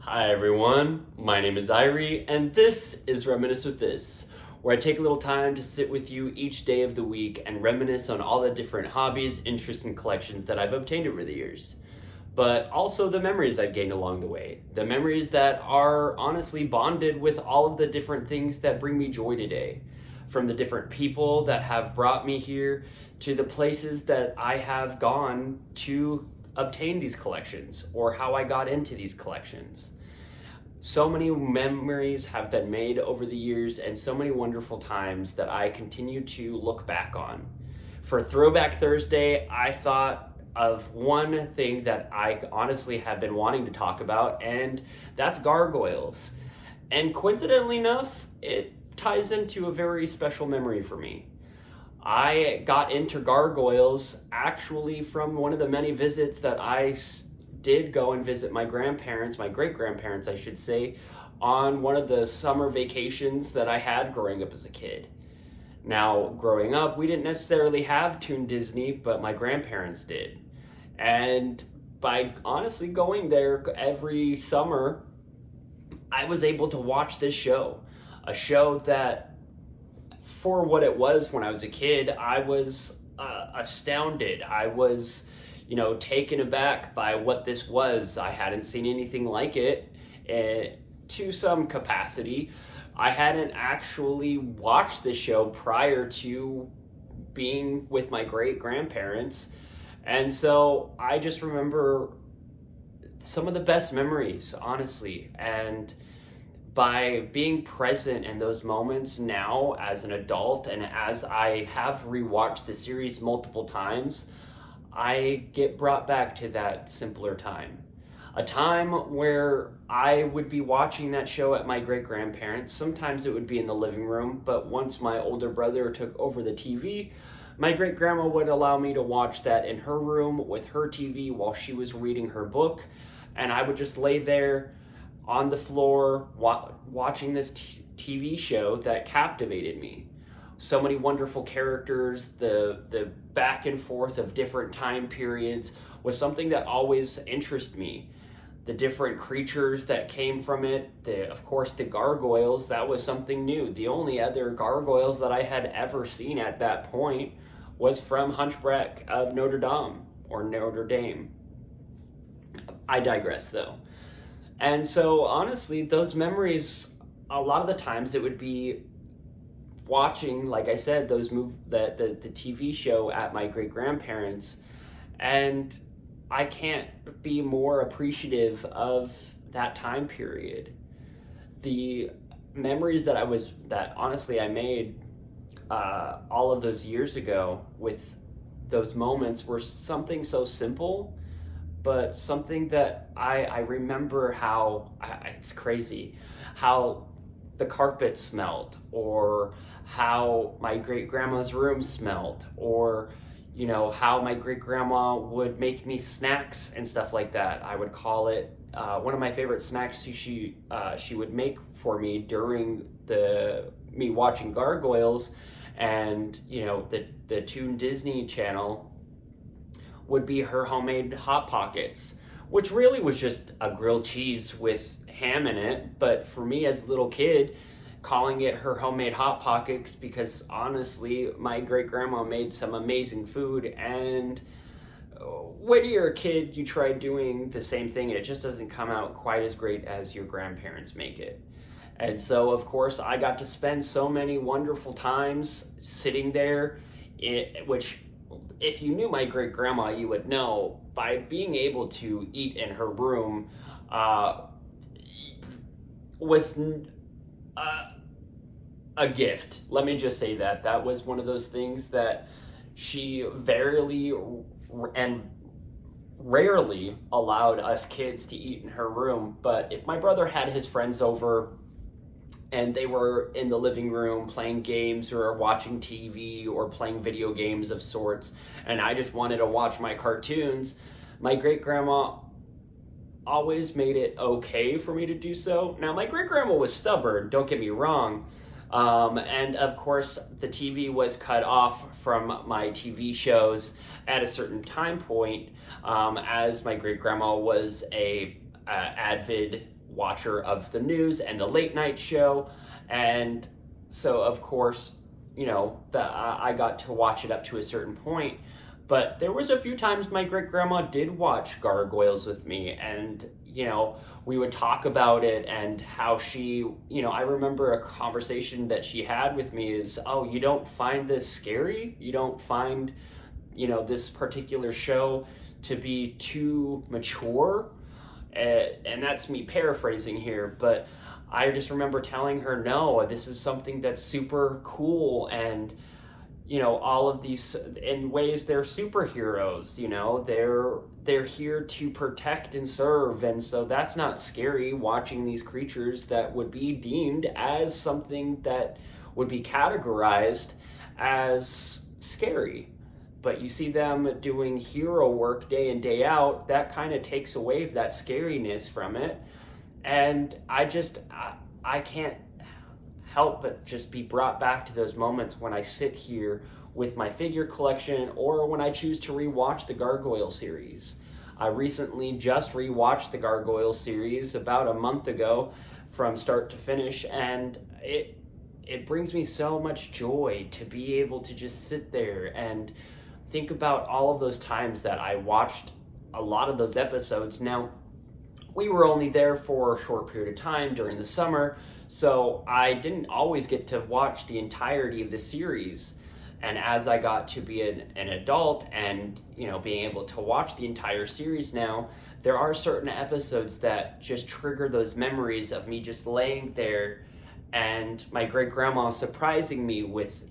Hi everyone, my name is Ierie, and this is Reminisce with This, where I take a little time to sit with you each day of the week and reminisce on all the different hobbies, interests, and collections that I've obtained over the years. But also the memories I've gained along the way. The memories that are honestly bonded with all of the different things that bring me joy today. From the different people that have brought me here to the places that I have gone to obtain these collections or how I got into these collections. So many memories have been made over the years and so many wonderful times that I continue to look back on. For Throwback Thursday, I thought of one thing that I honestly have been wanting to talk about, and that's Gargoyles. And coincidentally enough, it ties into a very special memory for me. I got into Gargoyles actually from one of the many visits that I did go and visit my grandparents, my great grandparents, I should say, on one of the summer vacations that I had growing up as a kid. Now, growing up, we didn't necessarily have Toon Disney, but my grandparents did. And by honestly going there every summer, I was able to watch this show. A show that, for what it was when I was a kid, I was astounded. I was, taken aback by what this was. I hadn't seen anything like it to some capacity. I hadn't actually watched the show prior to being with my great grandparents. And so I just remember some of the best memories, honestly. And by being present in those moments now as an adult and as I have rewatched the series multiple times, I get brought back to that simpler time. A time where I would be watching that show at my great grandparents. Sometimes it would be in the living room, but once my older brother took over the TV, my great grandma would allow me to watch that in her room with her TV while she was reading her book, and I would just lay there on the floor watching this TV show that captivated me. So many wonderful characters, the back and forth of different time periods was something that always interested me. The different creatures that came from it, of course the gargoyles, that was something new. The only other gargoyles that I had ever seen at that point was from Hunchback of Notre Dame, or Notre Dame. I digress though. And so honestly, those memories, a lot of the times it would be watching, like I said, the TV show at my great grandparents, and I can't be more appreciative of that time period. The memories that honestly I made all of those years ago with those moments were something so simple, but something that I remember how, it's crazy, how the carpet smelled, or how my great grandma's room smelled, or how my great grandma would make me snacks and stuff like that. I would call it one of my favorite snacks she would make for me during me watching Gargoyles and the Toon Disney channel would be her homemade Hot Pockets, which really was just a grilled cheese with ham in it. But for me as a little kid, calling it her homemade Hot Pockets, because honestly, my great grandma made some amazing food, and when you're a kid, you try doing the same thing and it just doesn't come out quite as great as your grandparents make it. And so, of course, I got to spend so many wonderful times sitting there, which, if you knew my great grandma, you would know, by being able to eat in her room was a gift. Let me just say that was one of those things that she rarely allowed us kids to eat in her room. But if my brother had his friends over and they were in the living room playing games or watching TV or playing video games of sorts, and I just wanted to watch my cartoons, my great grandma always made it okay for me to do so. Now, my great grandma was stubborn, don't get me wrong, and of course the TV was cut off from my TV shows at a certain time point, as my great grandma was a avid watcher of the news and the late night show. And so, of course, I got to watch it up to a certain point. But there was a few times my great grandma did watch Gargoyles with me, and we would talk about it and how she, I remember a conversation that she had with me is, oh, you don't find this scary? You don't find, this particular show to be too mature? And that's me paraphrasing here, but I just remember telling her, no, this is something that's super cool, and all of these, in ways, they're superheroes. They're here to protect and serve, and so that's not scary, watching these creatures that would be deemed as something that would be categorized as scary. But you see them doing hero work day in, day out, that kind of takes away that scariness from it. And I can't help but just be brought back to those moments when I sit here with my figure collection, or when I choose to rewatch the Gargoyle series. I recently just rewatched the Gargoyle series about a month ago from start to finish, and it brings me so much joy to be able to just sit there and think about all of those times that I watched a lot of those episodes. Now, we were only there for a short period of time during the summer, so I didn't always get to watch the entirety of the series. And as I got to be an adult and, being able to watch the entire series now, there are certain episodes that just trigger those memories of me just laying there and my great grandma surprising me with,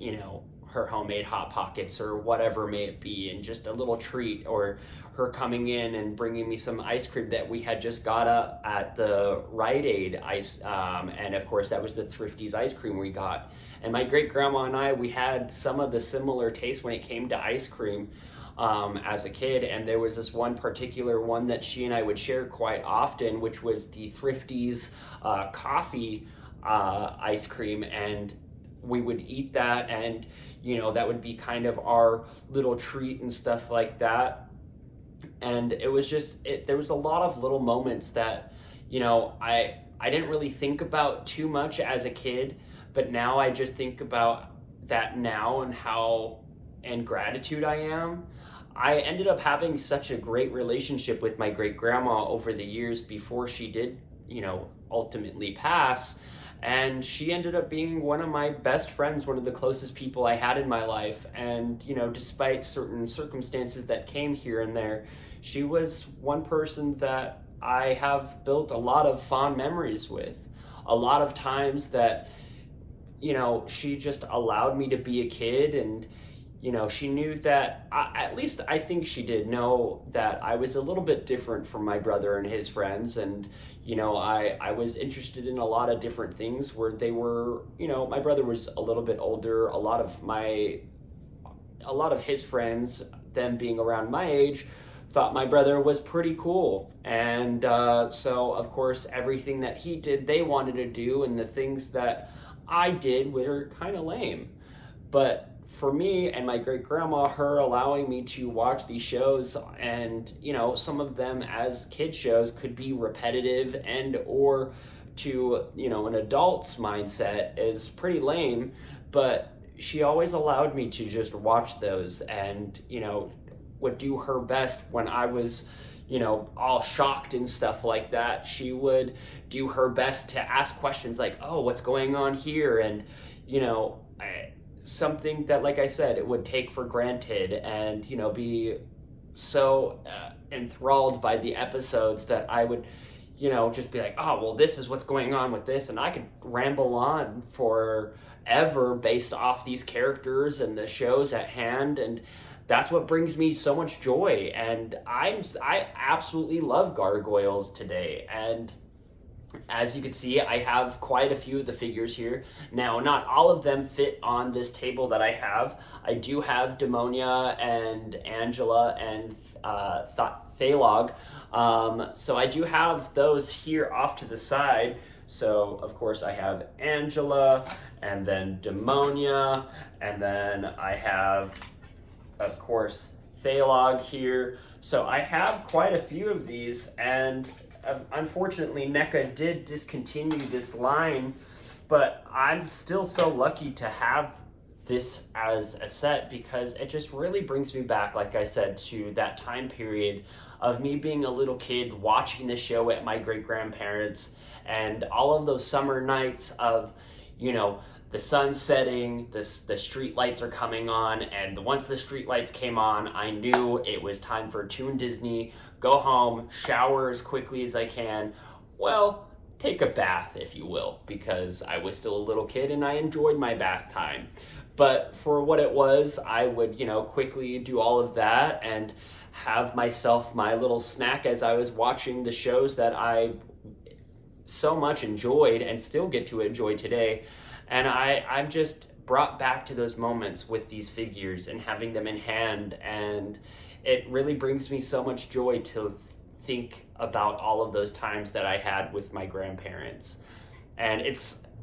her homemade Hot Pockets or whatever may it be, and just a little treat, or her coming in and bringing me some ice cream that we had just got up at the Rite Aid ice, and of course that was the Thrifty's ice cream we got. And my great grandma and we had some of the similar tastes when it came to ice cream as a kid, and there was this one particular one that she and I would share quite often, which was the Thrifty's coffee ice cream, and we would eat that, and that would be kind of our little treat and stuff like that. And it was just, there was a lot of little moments that I didn't really think about too much as a kid, but now I just think about that now, and how and gratitude I am. I ended up having such a great relationship with my great grandma over the years before she did ultimately pass. And she ended up being one of my best friends, one of the closest people I had in my life. And, despite certain circumstances that came here and there, she was one person that I have built a lot of fond memories with. A lot of times that, she just allowed me to be a kid, and, she knew that, at least I think she did know that I was a little bit different from my brother and his friends. And, I was interested in a lot of different things where they were, my brother was a little bit older. A lot of his friends, them being around my age, thought my brother was pretty cool. And so, of course, everything that he did, they wanted to do, and the things that I did were kind of lame. But for me and my great grandma, her allowing me to watch these shows, and some of them as kid shows could be repetitive, and or to an adult's mindset is pretty lame, but she always allowed me to just watch those, and would do her best when I was all shocked and stuff like that. She would do her best to ask questions like, oh, what's going on here? And something that, like I said, it would take for granted, and be so enthralled by the episodes that I would just be like, oh, well, this is what's going on with this, and I could ramble on forever based off these characters and the shows at hand. And that's what brings me so much joy, and I absolutely love Gargoyles today. And as you can see, I have quite a few of the figures here. Now, not all of them fit on this table that I have. I do have Demonia and Angela and Thalog. So I do have those here off to the side. So, of course, I have Angela, and then Demonia, and then I have, of course, Thalog here. So I have quite a few of these, and unfortunately, NECA did discontinue this line, but I'm still so lucky to have this as a set because it just really brings me back, like I said, to that time period of me being a little kid watching the show at my great grandparents and all of those summer nights of, the sun setting, the street lights are coming on, and once the street lights came on, I knew it was time for Toon Disney, go home, shower as quickly as I can, well, take a bath, if you will, because I was still a little kid and I enjoyed my bath time. But for what it was, I would, quickly do all of that and have myself my little snack as I was watching the shows that I so much enjoyed and still get to enjoy today. And I'm just brought back to those moments with these figures and having them in hand. And it really brings me so much joy to think about all of those times that I had with my grandparents. And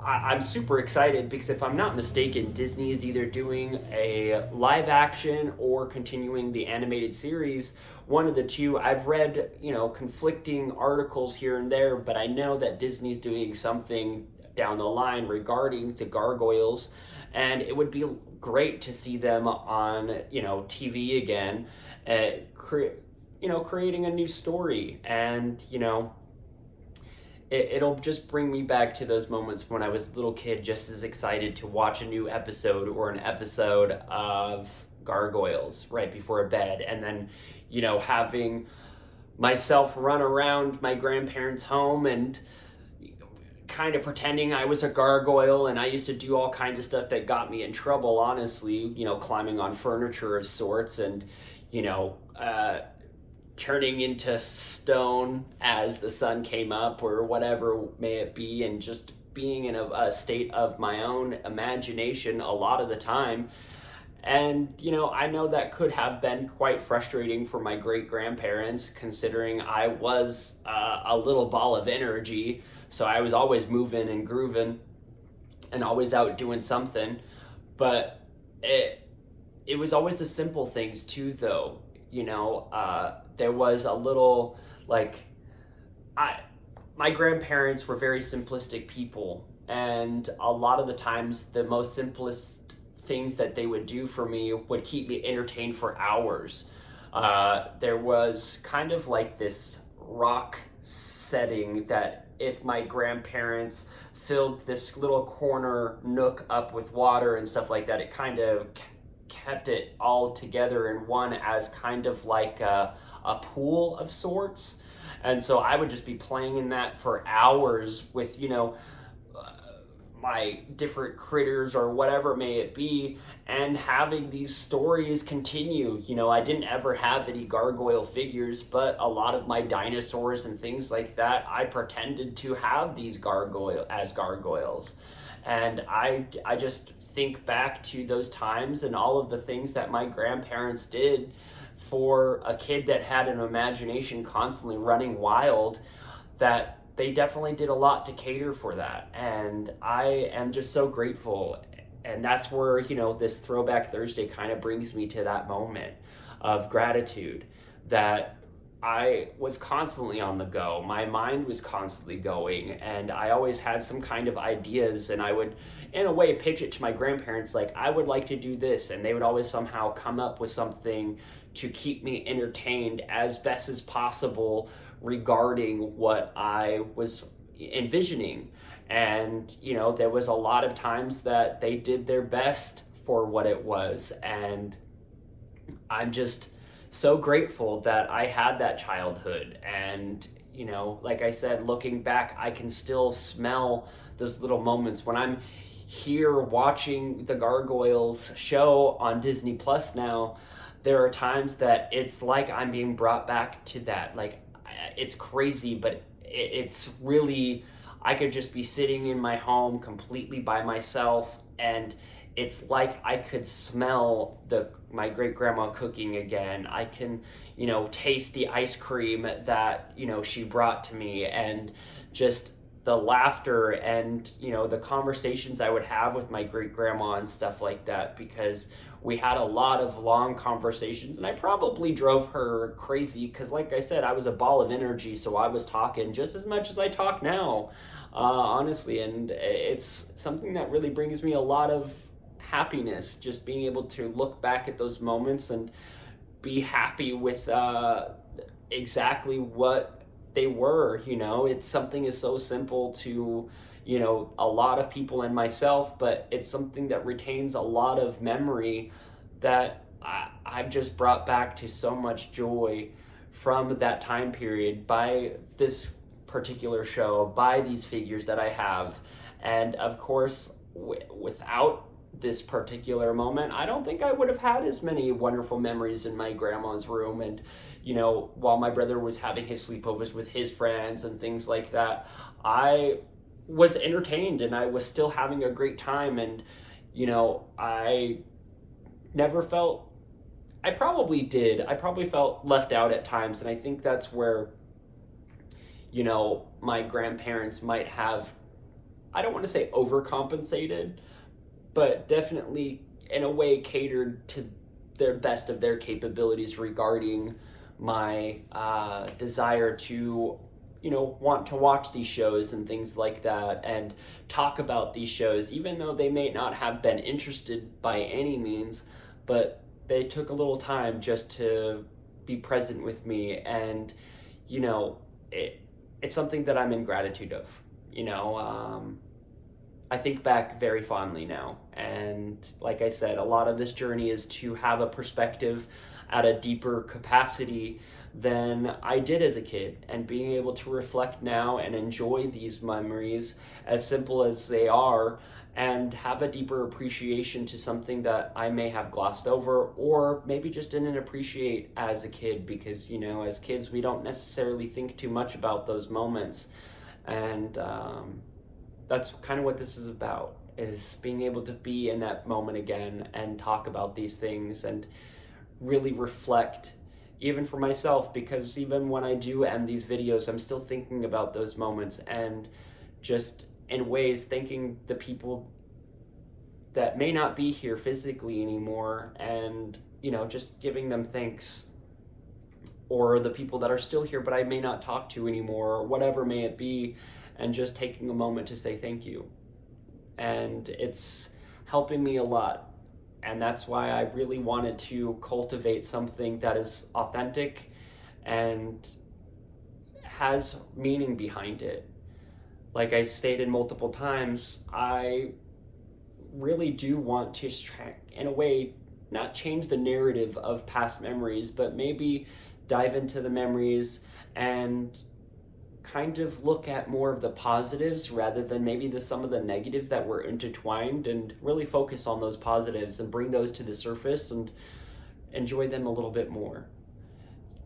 I'm super excited because if I'm not mistaken, Disney is either doing a live action or continuing the animated series. One of the two. I've read, conflicting articles here and there, but I know that Disney's doing something down the line regarding the Gargoyles, and it would be great to see them on, TV again, creating a new story, and, it'll just bring me back to those moments when I was a little kid, just as excited to watch a new episode or an episode of Gargoyles right before bed, and then, having myself run around my grandparents' home and kind of pretending I was a gargoyle, and I used to do all kinds of stuff that got me in trouble, honestly, climbing on furniture of sorts and, turning into stone as the sun came up or whatever may it be, and just being in a state of my own imagination a lot of the time. And, I know that could have been quite frustrating for my great-grandparents, considering I was a little ball of energy, so I was always moving and grooving and always out doing something. But it was always the simple things, too, though. There was a little, my grandparents were very simplistic people, and a lot of the times the most simplest things that they would do for me would keep me entertained for hours. There was kind of like this rock setting that if my grandparents filled this little corner nook up with water and stuff like that, it kind of kept it all together in one as kind of like a pool of sorts. And so I would just be playing in that for hours with, my different critters or whatever may it be, and having these stories continue. I didn't ever have any gargoyle figures, but a lot of my dinosaurs and things like that, I pretended to have these gargoyles. And I just think back to those times and all of the things that my grandparents did for a kid that had an imagination constantly running wild, that they definitely did a lot to cater for that. And I am just so grateful. And that's where, this Throwback Thursday kind of brings me to that moment of gratitude, that I was constantly on the go. My mind was constantly going, and I always had some kind of ideas, and I would, in a way, pitch it to my grandparents, like, I would like to do this, and they would always somehow come up with something to keep me entertained as best as possible regarding what I was envisioning. And, there was a lot of times that they did their best for what it was, and I'm just so grateful that I had that childhood. And, like I said, looking back, I can still smell those little moments when I'm here watching the Gargoyles show on Disney Plus now. There are times that it's like I'm being brought back to that. Like, it's crazy, but it's really, I could just be sitting in my home completely by myself, and it's like I could smell my great grandma cooking again. I can, taste the ice cream that, she brought to me, and just the laughter and, you know, the conversations I would have with my great grandma and stuff like that, because we had a lot of long conversations, and I probably drove her crazy because, like I said, I was a ball of energy, so I was talking just as much as I talk now, honestly, and it's something that really brings me a lot of happiness, just being able to look back at those moments and be happy with exactly what they were. You know, it's something is so simple to, you know, a lot of people and myself, but it's something that retains a lot of memory that I've just brought back to so much joy from that time period by this particular show, by these figures that I have. And of course, without this particular moment, I don't think I would have had as many wonderful memories in my grandma's room. And, you know, while my brother was having his sleepovers with his friends and things like that, I was entertained and I was still having a great time. And, you know, I never felt, I probably did. I probably felt left out at times. And I think that's where, you know, my grandparents might have, I don't want to say overcompensated, but definitely in a way catered to their best of their capabilities regarding my desire to, you know, want to watch these shows and things like that and talk about these shows, even though they may not have been interested by any means, but they took a little time just to be present with me. And, you know, it's something that I'm in gratitude of, you know. I think back very fondly now. And like I said, a lot of this journey is to have a perspective at a deeper capacity than I did as a kid. And being able to reflect now and enjoy these memories, as simple as they are, and have a deeper appreciation to something that I may have glossed over or maybe just didn't appreciate as a kid, because, you know, as kids, we don't necessarily think too much about those moments. And, that's kind of what this is about, is being able to be in that moment again and talk about these things and really reflect, even for myself, because even when I do end these videos, I'm still thinking about those moments and just in ways thanking the people that may not be here physically anymore, and, you know, just giving them thanks, or the people that are still here but I may not talk to anymore, or whatever may it be, and just taking a moment to say thank you. And it's helping me a lot. And that's why I really wanted to cultivate something that is authentic and has meaning behind it. Like I stated multiple times, I really do want to, in a way, not change the narrative of past memories, but maybe dive into the memories and kind of look at more of the positives rather than maybe some of the negatives that were intertwined, and really focus on those positives and bring those to the surface and enjoy them a little bit more.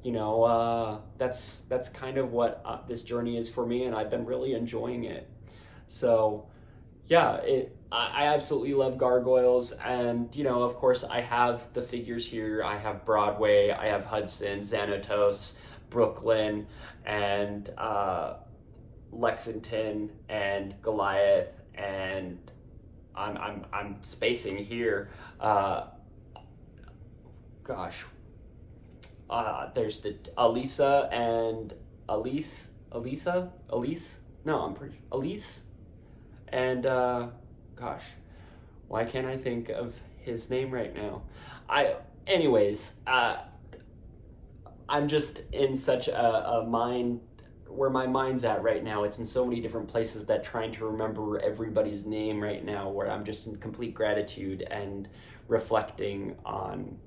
You know, that's kind of what this journey is for me, and I've been really enjoying it. So yeah, I absolutely love Gargoyles. And, you know, of course I have the figures here. I have Broadway, I have Hudson, Xanatos, Brooklyn, and Lexington, and Goliath, and I'm spacing here. There's the Elisa and Elise. No, I'm pretty sure Elise, and why can't I think of his name right now? Anyways. I'm just in such a mind, where my mind's at right now. It's in so many different places that trying to remember everybody's name right now, where I'm just in complete gratitude and reflecting on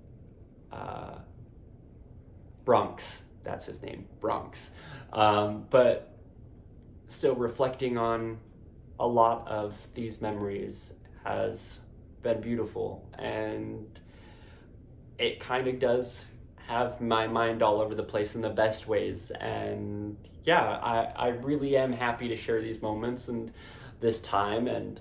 Bronx. That's his name, Bronx. But still reflecting on a lot of these memories has been beautiful, and it kind of does have my mind all over the place in the best ways. And yeah, I really am happy to share these moments and this time. And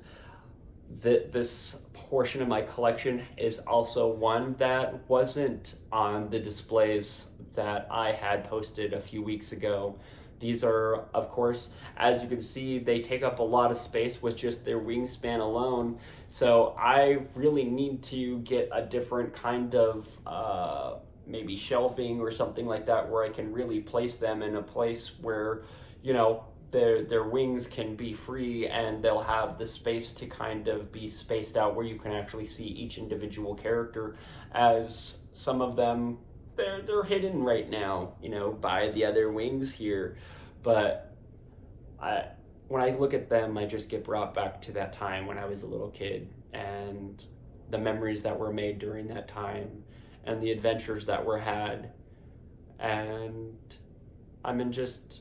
this portion of my collection is also one that wasn't on the displays that I had posted a few weeks ago, These are, of course, as you can see, they take up a lot of space with just their wingspan alone. So I really need to get a different kind of maybe shelving or something like that where I can really place them in a place where, you know, their wings can be free and they'll have the space to kind of be spaced out where you can actually see each individual character, as some of them they're hidden right now, you know, by the other wings here. But when I look at them, I just get brought back to that time when I was a little kid and the memories that were made during that time and the adventures that were had. And I'm in just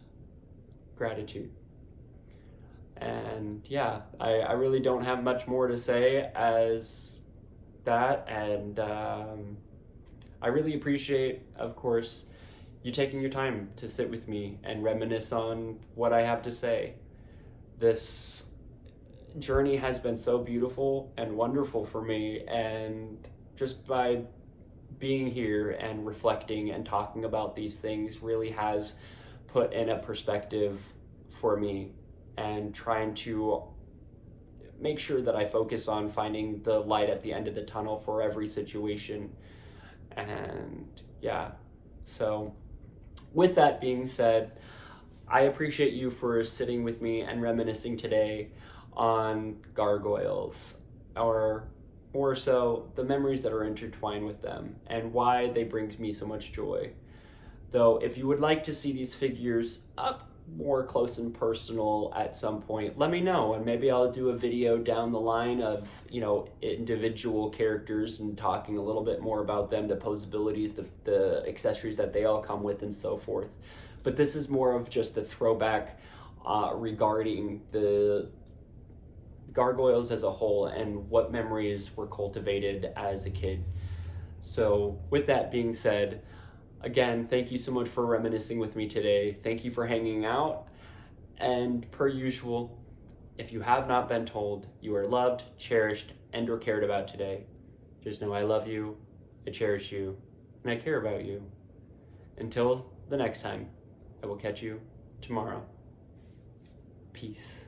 gratitude. And yeah, I really don't have much more to say as that. And I really appreciate, of course, you taking your time to sit with me and reminisce on what I have to say. This journey has been so beautiful and wonderful for me, and just by being here and reflecting and talking about these things really has put in a perspective for me, and trying to make sure that I focus on finding the light at the end of the tunnel for every situation. And yeah, so with that being said, I appreciate you for sitting with me and reminiscing today on Gargoyles, or more so, the memories that are intertwined with them and why they bring me so much joy. Though, if you would like to see these figures up more close and personal at some point, let me know, and maybe I'll do a video down the line of, you know, individual characters and talking a little bit more about them, the posabilities, the accessories that they all come with, and so forth. But this is more of just a throwback regarding the Gargoyles as a whole and what memories were cultivated as a kid. So with that being said, again, thank you so much for reminiscing with me today. Thank you for hanging out. And per usual, if you have not been told you are loved, cherished, and or cared about today, just know I love you, I cherish you, and I care about you. Until the next time, I will catch you tomorrow. Peace.